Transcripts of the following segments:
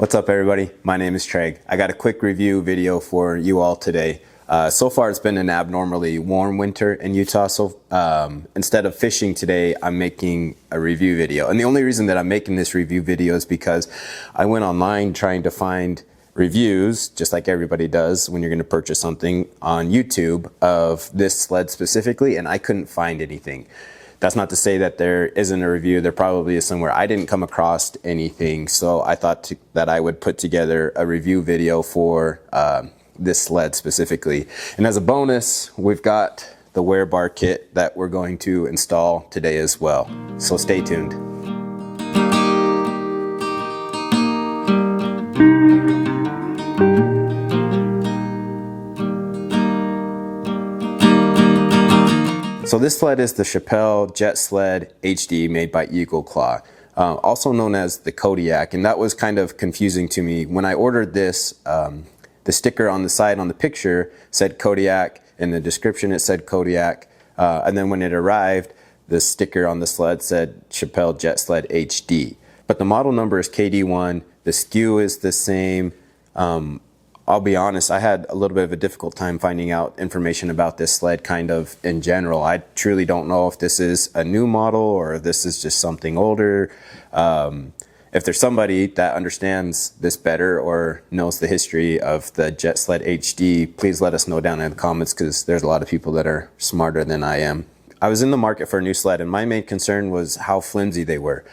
What's up everybody? My name is Treg. I got a quick review video for you all today. So far it's been an abnormally warm winter in Utah, so instead of fishing today, I'm making a review video. And the only reason that I'm making this review video is because I went online trying to find reviews, just like everybody does when you're going to purchase something on YouTube, of this sled specifically, and I couldn't find anything. That's not to say that there isn't a review. There probably is somewhere. I didn't come across anything, so I thought that I would put together a review video for this sled specifically. And as a bonus, we've got the wear bar kit that we're going to install today as well. So stay tuned. So this sled is the Shappell Jet Sled HD made by Eagle Claw, also known as the Kodiak, and that was kind of confusing to me. When I ordered this, the sticker on the side on the picture said Kodiak, in the description it said Kodiak, and then when it arrived, the sticker on the sled said Shappell Jet Sled HD. But the model number is KD1, the SKU is the same. I'll be honest, I had a little bit of a difficult time finding out information about this sled kind of in general. I truly don't know if this is a new model or if this is just something older. If there's somebody that understands this better or knows the history of the Jet Sled HD, please let us know down in the comments, because there's a lot of people that are smarter than I am. I was in the market for a new sled, and my main concern was how flimsy they were.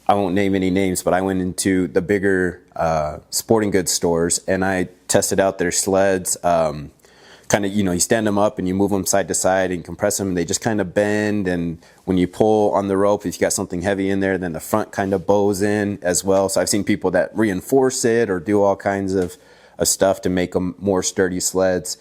I won't name any names, but I went into the bigger sporting goods stores and I tested out their sleds. Kind of, you stand them up and you move them side to side and compress them, and they just kind of bend. And when you pull on the rope, if you got something heavy in there, then the front kind of bows in as well. So I've seen people that reinforce it or do all kinds of stuff to make them more sturdy sleds.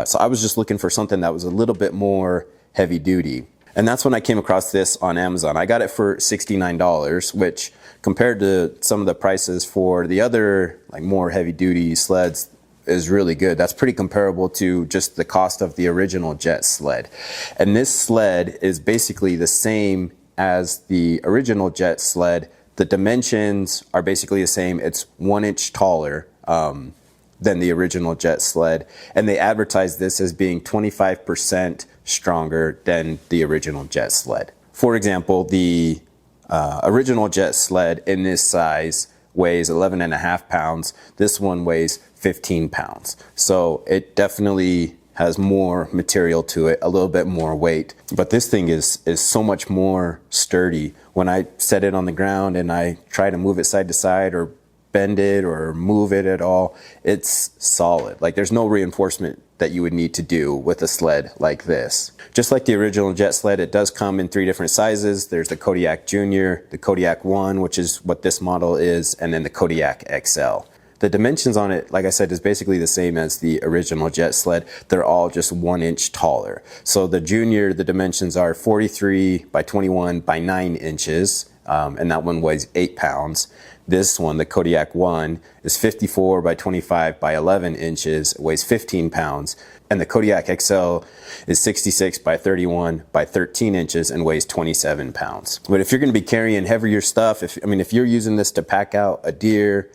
So I was just looking for something that was a little bit more heavy duty. And that's when I came across this on Amazon. I got it for $69, which compared to some of the prices for the other more heavy duty sleds is really good. That's pretty comparable to just the cost of the original Jet Sled. And this sled is basically the same as the original Jet Sled. The dimensions are basically the same. It's 1 inch taller than the original Jet Sled. And they advertise this as being 25% stronger than the original Jet Sled. For example, the original Jet Sled in this size weighs 11.5 pounds. This one weighs 15 pounds. So it definitely has more material to it, a little bit more weight. But this thing is so much more sturdy. When I set it on the ground and I try to move it side to side or bend it or move it at all, it's solid. There's no reinforcement that you would need to do with a sled like this. Just like the original Jet Sled, it does come in 3 different sizes. There's the Kodiak Junior, the Kodiak 1, which is what this model is, and then the Kodiak XL. The dimensions on it, like I said, is basically the same as the original Jet Sled. They're all just 1 inch taller. So the Junior, the dimensions are 43 by 21 by 9 inches, and that one weighs 8 pounds. This one, the Kodiak 1, is 54 by 25 by 11 inches, it weighs 15 pounds. And the Kodiak XL is 66 by 31 by 13 inches and weighs 27 pounds. But if you're going to be carrying heavier stuff, if you're using this to pack out a deer,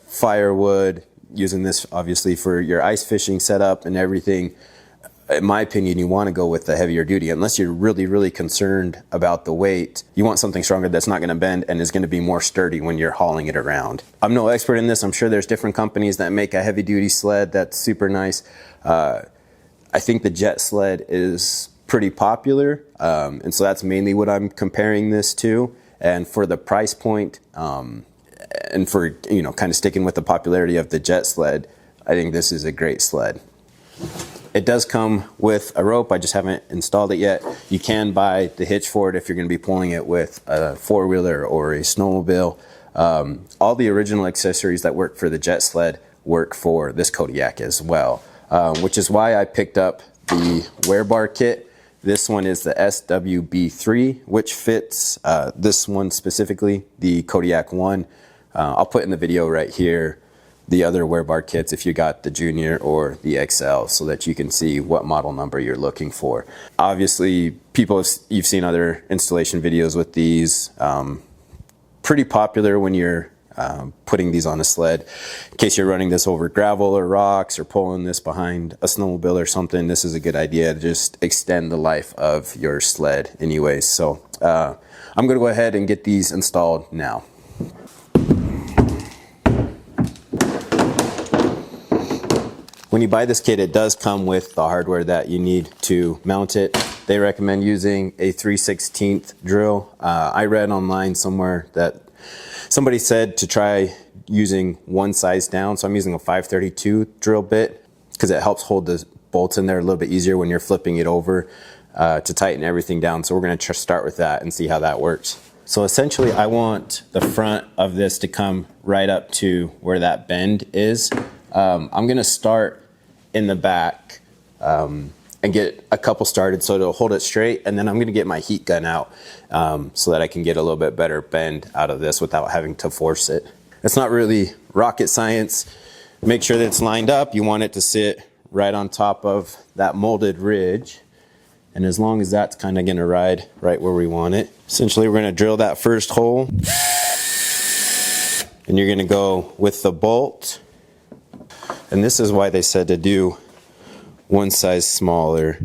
firewood, using this obviously for your ice fishing setup and everything, in my opinion, you want to go with the heavier duty. Unless you're really, really concerned about the weight, you want something stronger that's not going to bend and is going to be more sturdy when you're hauling it around. I'm no expert in this. I'm sure there's different companies that make a heavy duty sled that's super nice. I think the Jet Sled is pretty popular, and so that's mainly what I'm comparing this to. And for the price point, and for kind of sticking with the popularity of the Jet Sled, I think this is a great sled. It does come with a rope. I just haven't installed it yet. You can buy the hitch for it if you're going to be pulling it with a four-wheeler or a snowmobile. All the original accessories that work for the Jet Sled work for this Kodiak as well, which is why I picked up the wear bar kit. This one is the SWB3, which fits this one specifically, the Kodiak 1. I'll put in the video right here the other wear bar kits if you got the Junior or the XL, so that you can see what model number you're looking for. Obviously, you've seen other installation videos with these. Pretty popular when you're putting these on a sled. In case you're running this over gravel or rocks or pulling this behind a snowmobile or something, this is a good idea to just extend the life of your sled anyways. So I'm gonna go ahead and get these installed now. When you buy this kit, it does come with the hardware that you need to mount it. They recommend using a 3/16 drill. I read online somewhere that somebody said to try using one size down. So I'm using a 532 drill bit because it helps hold the bolts in there a little bit easier when you're flipping it over to tighten everything down. So we're gonna start with that and see how that works. So essentially I want the front of this to come right up to where that bend is. I'm gonna start in the back and get a couple started so it'll hold it straight, and then I'm gonna get my heat gun out so that I can get a little bit better bend out of this without having to force it. It's not really rocket science. Make sure that it's lined up. You want it to sit right on top of that molded ridge, and as long as that's kind of gonna ride right where we want it. Essentially we're gonna drill that first hole, and you're gonna go with the bolt. And this is why they said to do one size smaller,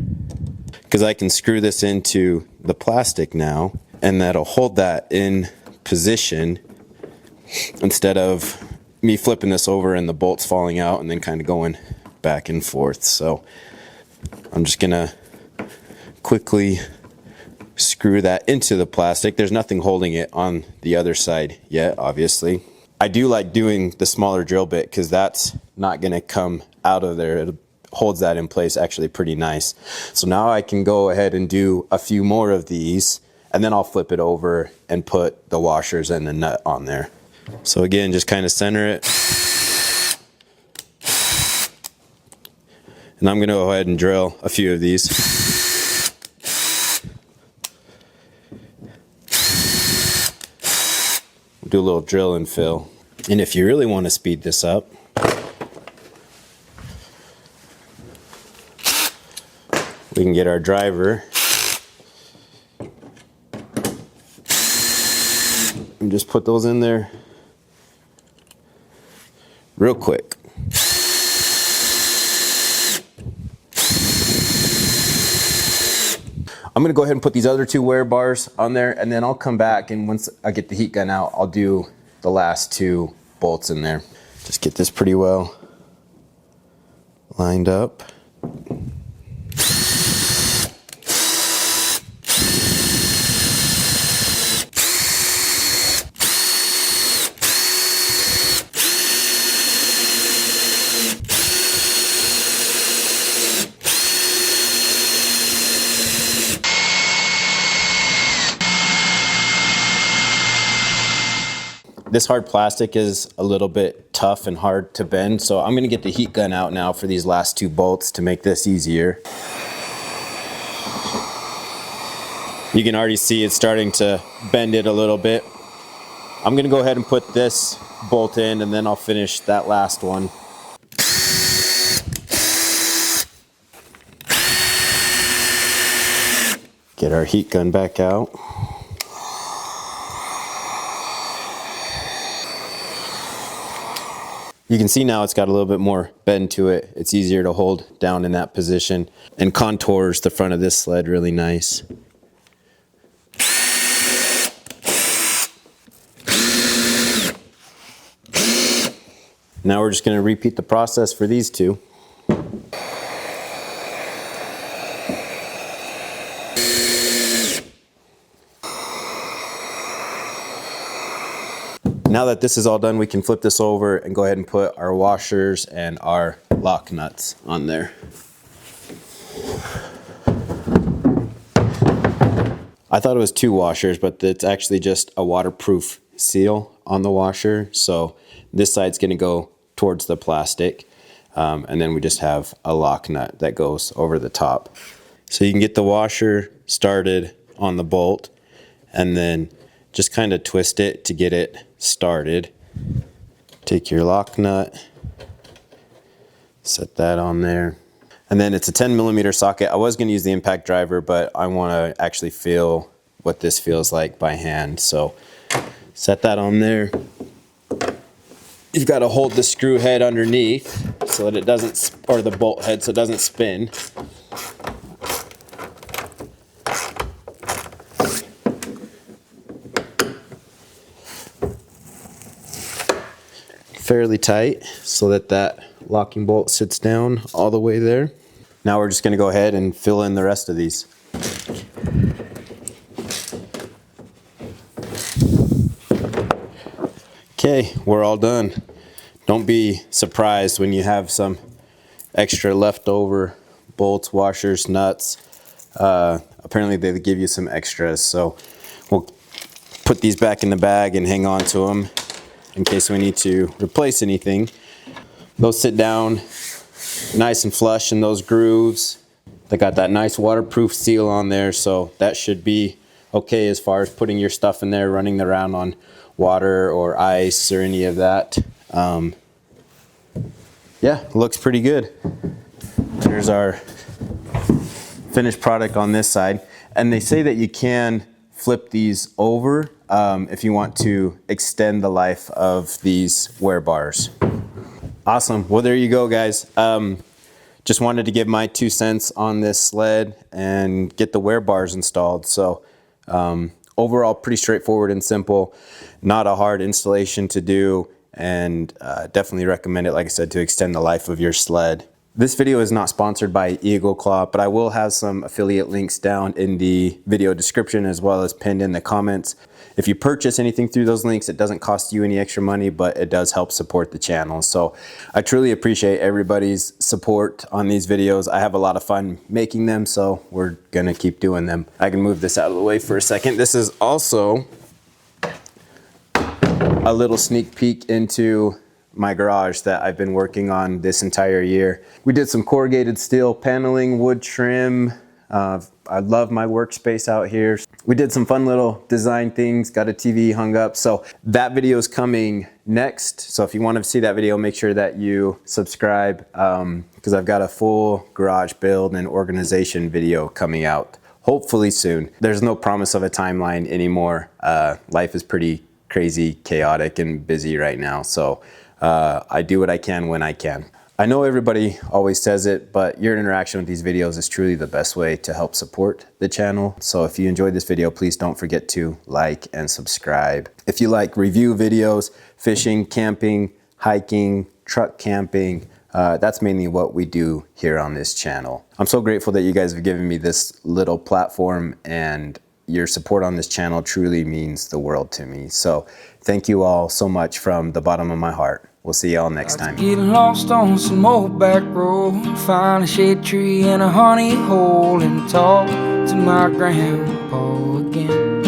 because I can screw this into the plastic now and that'll hold that in position instead of me flipping this over and the bolts falling out and then kind of going back and forth. So I'm just gonna quickly screw that into the plastic. There's nothing holding it on the other side yet, obviously. I do like doing the smaller drill bit because that's not going to come out of there. It holds that in place actually pretty nice. So now I can go ahead and do a few more of these, and then I'll flip it over and put the washers and the nut on there. So again, just kind of center it. And I'm going to go ahead and drill a few of these. Do a little drill and fill. And if you really want to speed this up, we can get our driver and just put those in there real quick. I'm gonna go ahead and put these other two wear bars on there, and then I'll come back, and once I get the heat gun out, I'll do the last two bolts in there. Just get this pretty well lined up. This hard plastic is a little bit tough and hard to bend, so I'm gonna get the heat gun out now for these last two bolts to make this easier. You can already see it's starting to bend it a little bit. I'm gonna go ahead and put this bolt in, and then I'll finish that last one. Get our heat gun back out. You can see now it's got a little bit more bend to it. It's easier to hold down in that position and contours the front of this sled really nice. Now we're just going to repeat the process for these two. Now that this is all done, we can flip this over and go ahead and put our washers and our lock nuts on there. I thought it was two washers, but it's actually just a waterproof seal on the washer. So this side's gonna go towards the plastic, and then we just have a lock nut that goes over the top. So you can get the washer started on the bolt, and then just kind of twist it to get it started. Take your lock nut, set that on there, and then it's a 10mm socket. I was going to use the impact driver, but I want to actually feel what this feels like by hand. So set that on there, you've got to hold the screw head underneath so that it doesn't, or the bolt head so it doesn't spin. Fairly tight so that that locking bolt sits down all the way there. Now we're just going to go ahead and fill in the rest of these. Okay, we're all done. Don't be surprised when you have some extra leftover bolts, washers, nuts. Apparently they give you some extras, so we'll put these back in the bag and hang on to them in case we need to replace anything. Those sit down nice and flush in those grooves. They got that nice waterproof seal on there, so that should be okay as far as putting your stuff in there, running around on water or ice or any of that. Yeah, looks pretty good. There's our finished product on this side. And they say that you can flip these over if you want to extend the life of these wear bars. Awesome. Well, there you go, guys. Just wanted to give my 2 cents on this sled and get the wear bars installed. So overall, pretty straightforward and simple. Not a hard installation to do, and definitely recommend it, like I said, to extend the life of your sled. This video is not sponsored by Eagle Claw, but I will have some affiliate links down in the video description as well as pinned in the comments. If you purchase anything through those links, it doesn't cost you any extra money, but it does help support the channel. So I truly appreciate everybody's support on these videos. I have a lot of fun making them, so we're gonna keep doing them. I can move this out of the way for a second. This is also a little sneak peek into my garage that I've been working on this entire year. We did some corrugated steel paneling, wood trim. I love my workspace out here. We did some fun little design things, got a TV hung up. So that video is coming next. So if you want to see that video, make sure that you subscribe because I've got a full garage build and organization video coming out hopefully soon. There's no promise of a timeline anymore. Life is pretty crazy, chaotic, and busy right now. So I do what I can when I can. I know everybody always says it, but your interaction with these videos is truly the best way to help support the channel. So if you enjoyed this video, please don't forget to like and subscribe. If you like review videos, fishing, camping, hiking, truck camping, that's mainly what we do here on this channel. I'm so grateful that you guys have given me this little platform, and your support on this channel truly means the world to me. So thank you all so much from the bottom of my heart. We'll see y'all next time. Getting lost on some old back road, find a shade tree and a honey hole, and talk to my grandpa again.